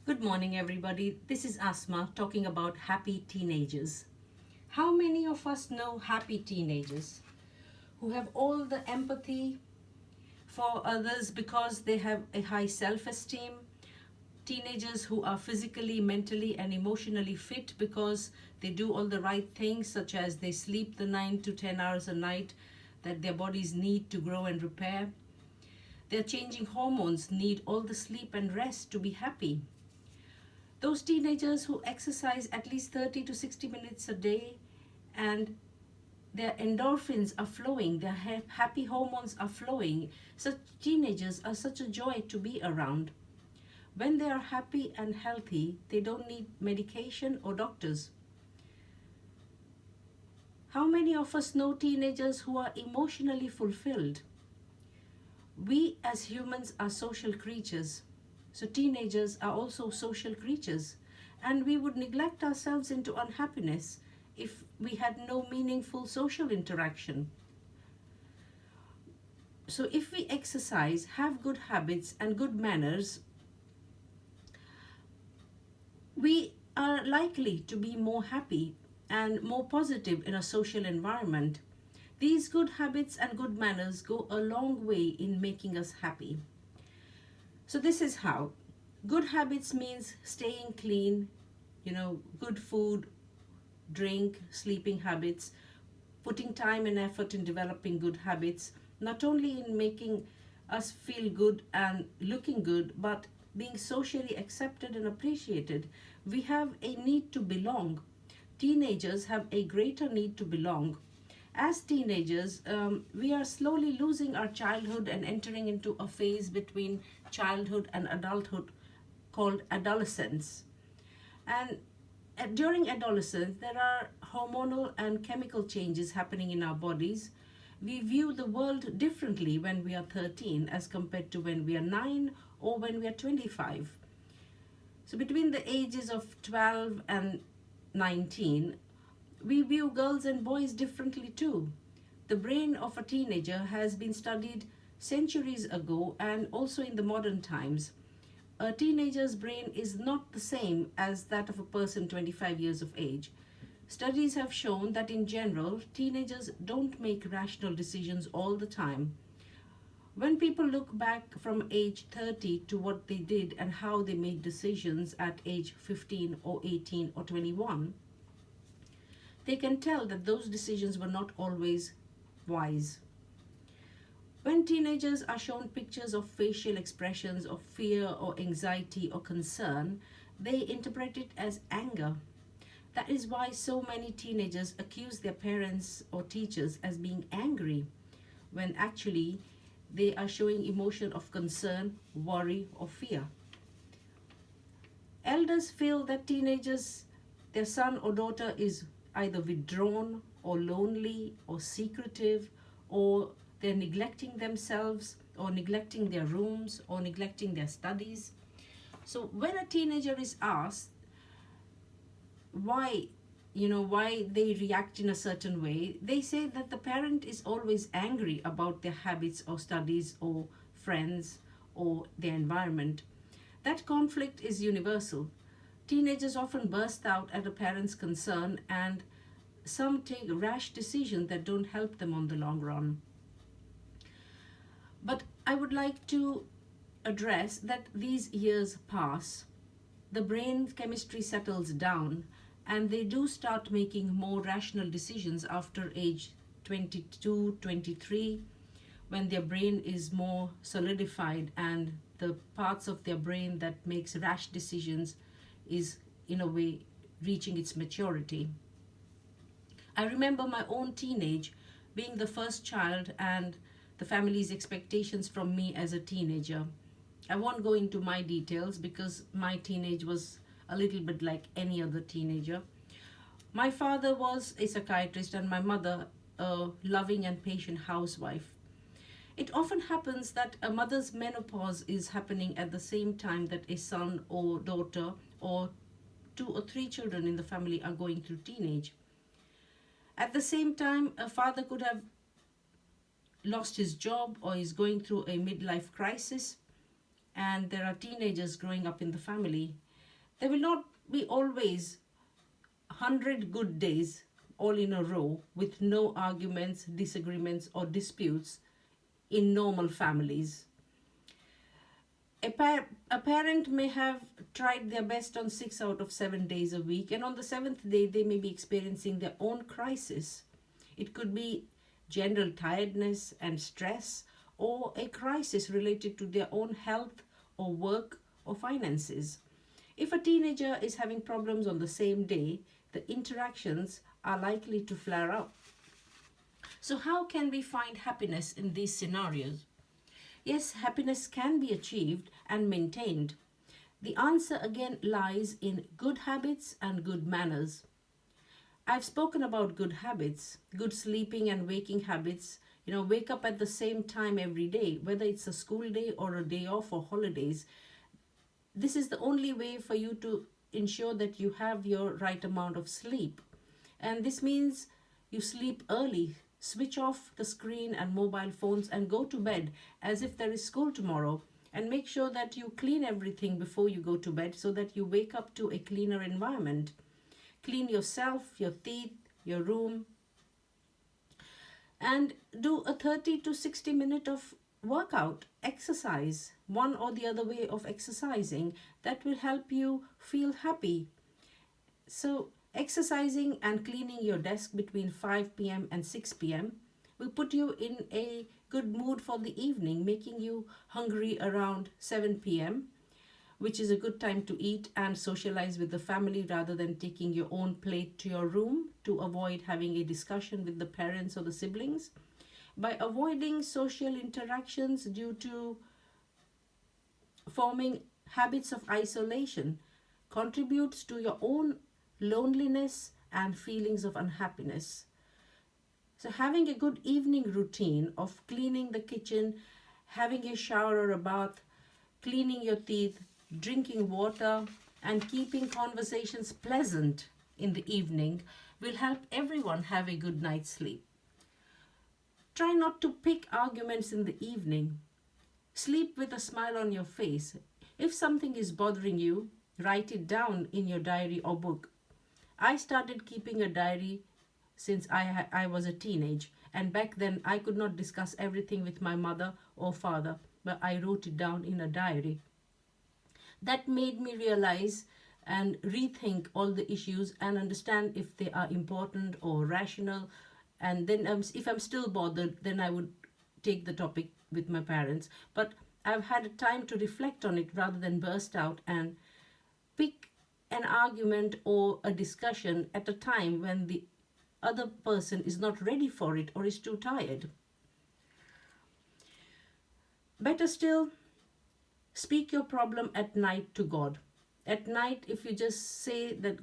Good morning, everybody. This is Asma talking about happy teenagers. How many of us know happy teenagers who have all the empathy for others because they have a high self esteem? Teenagers who are physically, mentally, and emotionally fit because they do all the right things, such as they sleep the 9 to 10 hours a night that their bodies need to grow and repair. Their changing hormones need all the sleep and rest to be happy. Those teenagers who exercise at least 30 to 60 minutes a day and their endorphins are flowing, their happy hormones are flowing. Such teenagers are such a joy to be around. When they are happy and healthy, they don't need medication or doctors. How many of us know teenagers who are emotionally fulfilled? We as humans are social creatures. So teenagers are also social creatures, and we would neglect ourselves into unhappiness if we had no meaningful social interaction. So if we exercise, have good habits and good manners, we are likely to be more happy and more positive in a social environment. These good habits and good manners go a long way in making us happy. So this is how. Good habits means staying clean, good food, drink, sleeping habits, putting time and effort in developing good habits, not only in making us feel good and looking good, but being socially accepted and appreciated. We have a need to belong. Teenagers have a greater need to belong. As teenagers, we are slowly losing our childhood and entering into a phase between childhood and adulthood called adolescence. And during adolescence, there are hormonal and chemical changes happening in our bodies. We view the world differently when we are 13 as compared to when we are 9 or when we are 25. So, between the ages of 12 and 19, we view girls and boys differently too. The brain of a teenager has been studied centuries ago and also in the modern times. A teenager's brain is not the same as that of a person 25 years of age. Studies have shown that in general, teenagers don't make rational decisions all the time. When people look back from age 30 to what they did and how they made decisions at age 15 or 18 or 21, they can tell that those decisions were not always wise. When teenagers are shown pictures of facial expressions of fear or anxiety or concern, they interpret it as anger. That is why so many teenagers accuse their parents or teachers as being angry, when actually they are showing emotion of concern, worry, or fear. Elders feel that teenagers, their son or daughter is either withdrawn or lonely or secretive, or they're neglecting themselves or neglecting their rooms or neglecting their studies. So when a teenager is asked why, why they react in a certain way, they say that the parent is always angry about their habits or studies or friends or their environment. That conflict is universal. Teenagers often burst out at a parent's concern, and some take rash decisions that don't help them on the long run. But I would like to address that these years pass, the brain chemistry settles down, and they do start making more rational decisions after age 22, 23, when their brain is more solidified and the parts of their brain that makes rash decisions is in a way reaching its maturity. I remember my own teenage, being the first child, and the family's expectations from me as a teenager. I won't go into my details because my teenage was a little bit like any other teenager. My father was a psychiatrist and my mother a loving and patient housewife. It often happens that a mother's menopause is happening at the same time that a son or daughter or two or three children in the family are going through teenage. At the same time, a father could have lost his job or is going through a midlife crisis, and there are teenagers growing up in the family. There will not be always 100 good days all in a row with no arguments, disagreements, or disputes in normal families. A parent may have tried their best on 6 out of 7 days a week, and on the seventh day, they may be experiencing their own crisis. It could be general tiredness and stress, or a crisis related to their own health or work or finances. If a teenager is having problems on the same day, the interactions are likely to flare up. So, how can we find happiness in these scenarios? Yes, happiness can be achieved and maintained. The answer again lies in good habits and good manners. I've spoken about good habits, good sleeping and waking habits. Wake up at the same time every day, whether it's a school day or a day off or holidays. This is the only way for you to ensure that you have your right amount of sleep. And this means you sleep early, switch off the screen and mobile phones, and go to bed as if there is school tomorrow. And make sure that you clean everything before you go to bed so that you wake up to a cleaner environment. Clean yourself, your teeth, your room, and do a 30 to 60 minute of workout, exercise, one or the other way of exercising that will help you feel happy. So, exercising and cleaning your desk between 5 p.m. and 6 p.m. will put you in a good mood for the evening, making you hungry around 7 p.m., which is a good time to eat and socialize with the family rather than taking your own plate to your room to avoid having a discussion with the parents or the siblings. By avoiding social interactions due to forming habits of isolation contributes to your own loneliness and feelings of unhappiness. So having a good evening routine of cleaning the kitchen, having a shower or a bath, cleaning your teeth, drinking water, and keeping conversations pleasant in the evening will help everyone have a good night's sleep. Try not to pick arguments in the evening. Sleep with a smile on your face. If something is bothering you, write it down in your diary or book. I started keeping a diary since I was a teenage, and back then I could not discuss everything with my mother or father, but I wrote it down in a diary. That made me realize and rethink all the issues and understand if they are important or rational. And then if I'm still bothered, then I would take the topic with my parents. But I've had time to reflect on it rather than burst out and pick an argument or a discussion at a time when the other person is not ready for it or is too tired. Better still, speak your problem at night to God. At night, if you just say that,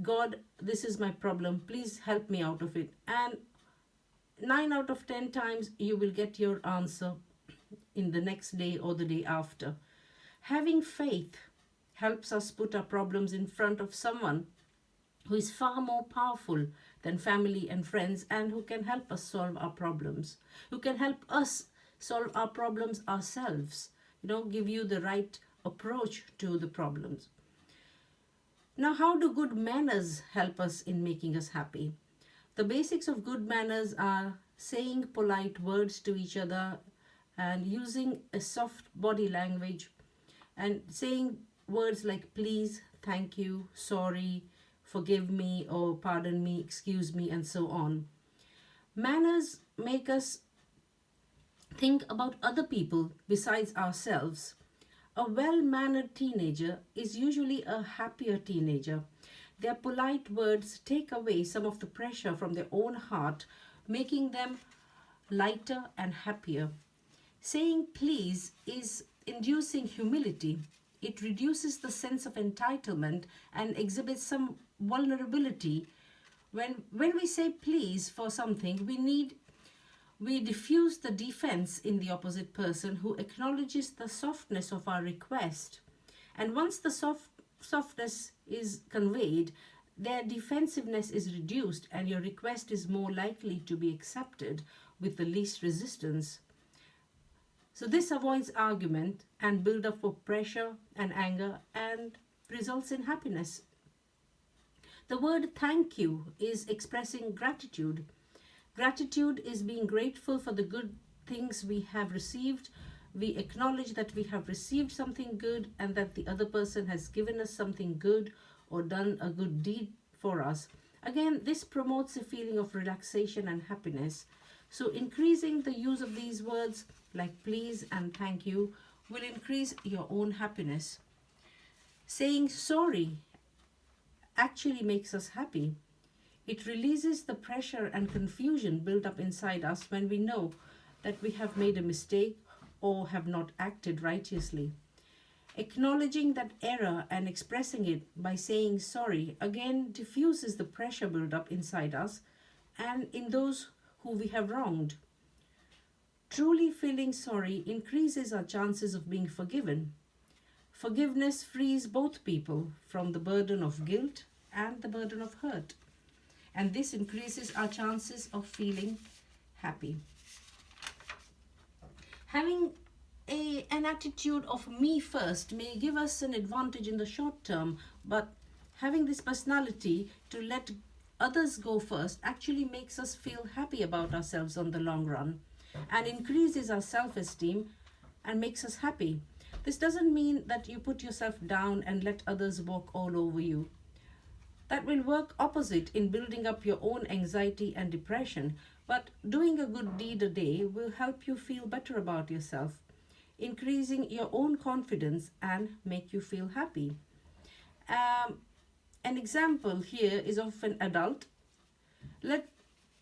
God, this is my problem, please help me out of it. And 9 out of 10 times you will get your answer in the next day or the day after. Having faith helps us put our problems in front of someone who is far more powerful than family and friends and who can help us solve our problems, who can help us solve our problems ourselves, give you the right approach to the problems. Now, how do good manners help us in making us happy? The basics of good manners are saying polite words to each other and using a soft body language and saying words like please, thank you, sorry, forgive me, or pardon me, excuse me, and so on. Manners make us think about other people besides ourselves. A well-mannered teenager is usually a happier teenager. Their polite words take away some of the pressure from their own heart, making them lighter and happier. Saying please is inducing humility. It reduces the sense of entitlement and exhibits some vulnerability. When we say please for something, we diffuse the defense in the opposite person who acknowledges the softness of our request. And once the softness is conveyed, their defensiveness is reduced and your request is more likely to be accepted with the least resistance. So this avoids argument and build up of pressure and anger and results in happiness. The word thank you is expressing gratitude. Gratitude is being grateful for the good things we have received. We acknowledge that we have received something good and that the other person has given us something good or done a good deed for us. Again, this promotes a feeling of relaxation and happiness. So, increasing the use of these words like please and thank you will increase your own happiness. Saying sorry actually makes us happy. It releases the pressure and confusion built up inside us when we know that we have made a mistake or have not acted righteously. Acknowledging that error and expressing it by saying sorry again diffuses the pressure built up inside us and in those who we have wronged. Truly feeling sorry increases our chances of being forgiven. Forgiveness frees both people from the burden of guilt and the burden of hurt. And this increases our chances of feeling happy. Having an attitude of me first may give us an advantage in the short term, but having this personality to let others go first actually makes us feel happy about ourselves on the long run and increases our self-esteem and makes us happy. This doesn't mean that you put yourself down and let others walk all over you. That will work opposite in building up your own anxiety and depression, but doing a good deed a day will help you feel better about yourself, increasing your own confidence and make you feel happy. An example here is of an adult.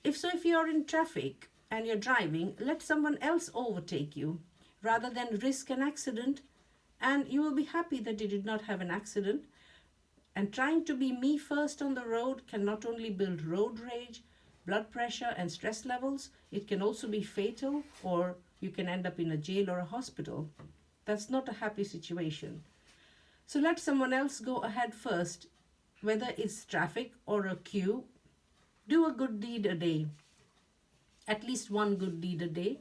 If you're in traffic and you're driving, let someone else overtake you rather than risk an accident, and you will be happy that you did not have an accident. And trying to be me first on the road can not only build road rage, blood pressure, and stress levels, it can also be fatal, or you can end up in a jail or a hospital. That's not a happy situation. So let someone else go ahead first, whether it's traffic or a queue. Do a good deed a day, at least one good deed a day.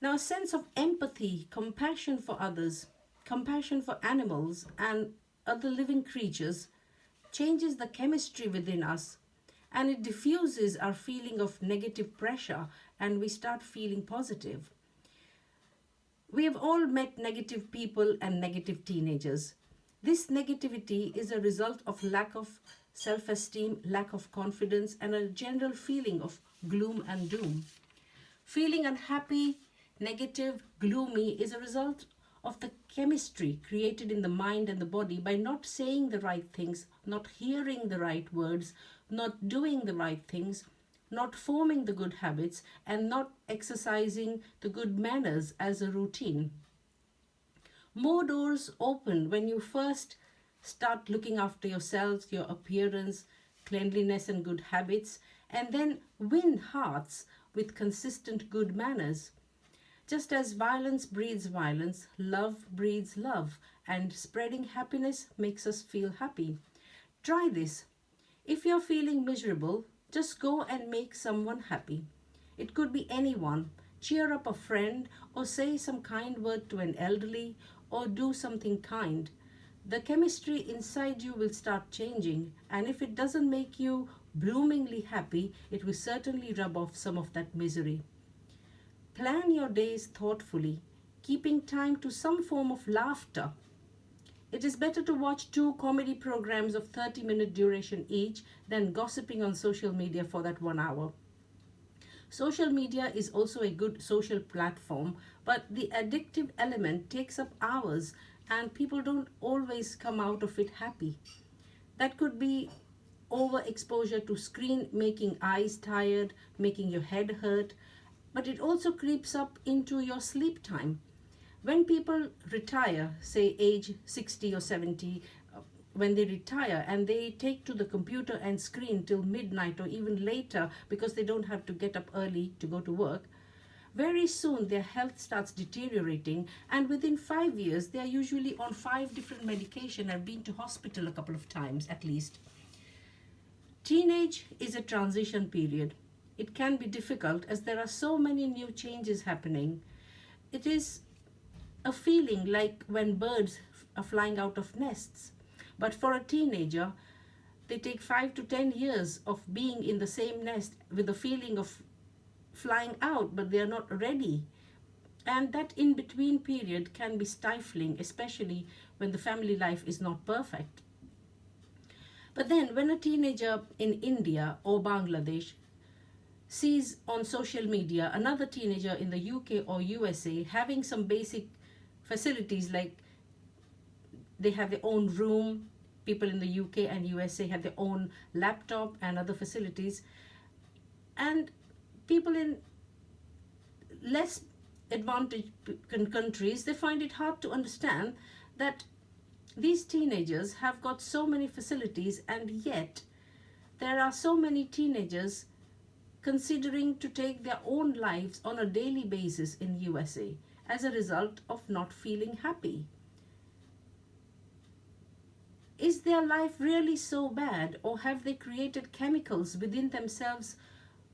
Now, a sense of empathy, compassion for others, compassion for animals and other living creatures changes the chemistry within us, and it diffuses our feeling of negative pressure and we start feeling positive. We have all met negative people and negative teenagers. This negativity is a result of lack of self-esteem, lack of confidence, and a general feeling of gloom and doom. Feeling unhappy, negative, gloomy is a result of the chemistry created in the mind and the body by not saying the right things, not hearing the right words, not doing the right things, not forming the good habits, and not exercising the good manners as a routine. More doors open when you first start looking after yourselves, your appearance, cleanliness, and good habits, and then win hearts with consistent good manners. Just as violence breeds violence, love breeds love, and spreading happiness makes us feel happy. Try this. If you're feeling miserable, just go and make someone happy. It could be anyone. Cheer up a friend, or say some kind word to an elderly, or do something kind. The chemistry inside you will start changing, and if it doesn't make you bloomingly happy, it will certainly rub off some of that misery. Plan your days thoughtfully, keeping time to some form of laughter. It is better to watch 2 comedy programs of 30-minute duration each than gossiping on social media for that 1 hour. Social media is also a good social platform, but the addictive element takes up hours and people don't always come out of it happy. That could be overexposure to screen making eyes tired, making your head hurt, but it also creeps up into your sleep time. When people retire, say age 60 or 70, when they retire and they take to the computer and screen till midnight or even later because they don't have to get up early to go to work, very soon their health starts deteriorating, and within 5 years they are usually on 5 different medication and been to hospital a couple of times at least. Teenage is a transition period. It can be difficult as there are so many new changes happening. It is a feeling like when birds are flying out of nests. But for a teenager, they take 5 to 10 years of being in the same nest with the feeling of flying out, but they are not ready. And that in between period can be stifling, especially when the family life is not perfect. But then, when a teenager in India or Bangladesh sees on social media another teenager in the UK or USA having some basic facilities, like they have their own room, people in the UK and USA have their own laptop and other facilities, and people in less advantaged countries, they find it hard to understand that these teenagers have got so many facilities, and yet there are so many teenagers considering to take their own lives on a daily basis in USA as a result of not feeling happy. Is their life really so bad, or have they created chemicals within themselves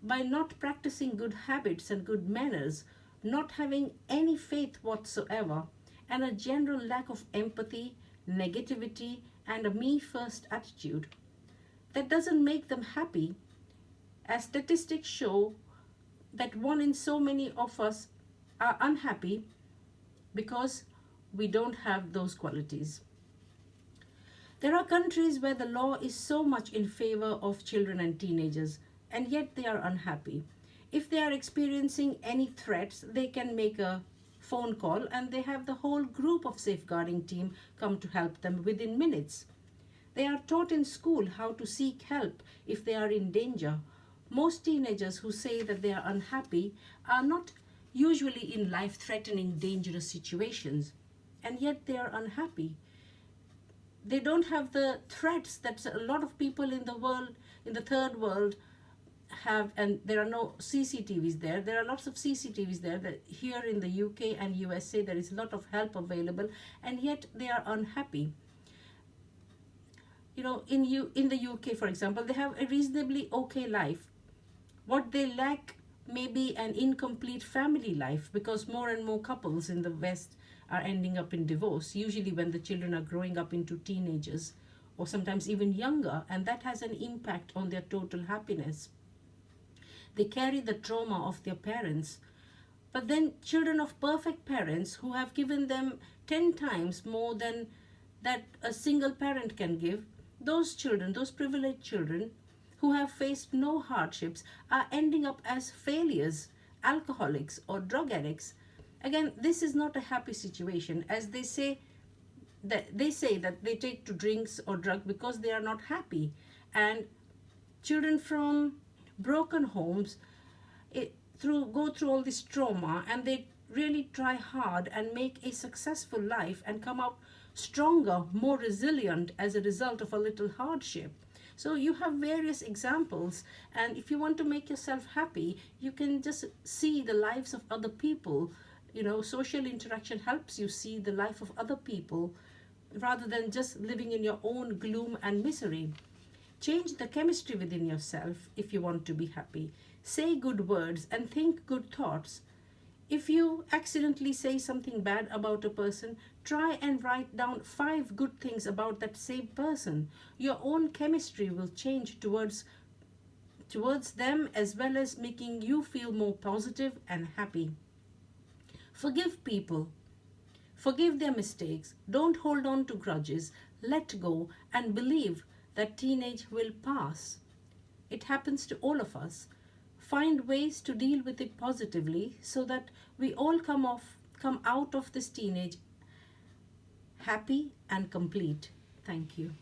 by not practicing good habits and good manners, not having any faith whatsoever, and a general lack of empathy, negativity, and a me first attitude? That doesn't make them happy, as statistics show that one in so many of us are unhappy because we don't have those qualities. There are countries where the law is so much in favor of children and teenagers, and yet they are unhappy. If they are experiencing any threats, they can make a phone call and they have the whole group of safeguarding team come to help them within minutes. They are taught in school how to seek help if they are in danger. Most teenagers who say that they are unhappy are not usually in life-threatening, dangerous situations, and yet they are unhappy. They don't have the threats that a lot of people in the world, in the third world, have, and there are no CCTVs there. There are lots of CCTVs there. That here in the UK and USA, there is a lot of help available, and yet they are unhappy. In the UK, for example, they have a reasonably okay life. What they lack may be an incomplete family life, because more and more couples in the West are ending up in divorce, usually when the children are growing up into teenagers or sometimes even younger, and that has an impact on their total happiness. They carry the trauma of their parents. But then children of perfect parents who have given them 10 times more than that a single parent can give, those children, those privileged children who have faced no hardships, are ending up as failures, alcoholics or drug addicts. Again, this is not a happy situation, as they say that they take to drinks or drug because they are not happy. And children from broken homes go through all this trauma, and they really try hard and make a successful life and come out stronger, more resilient as a result of a little hardship. So you have various examples, and if you want to make yourself happy, you can just see the lives of other people. Social interaction helps you see the life of other people rather than just living in your own gloom and misery. Change the chemistry within yourself if you want to be happy. Say good words and think good thoughts. If you accidentally say something bad about a person, try and write down 5 good things about that same person. Your own chemistry will change towards them, as well as making you feel more positive and happy. Forgive people. Forgive their mistakes. Don't hold on to grudges. Let go and believe that teenage will pass. It happens to all of us. Find ways to deal with it positively so that we all come out of this teenage happy and complete. Thank you.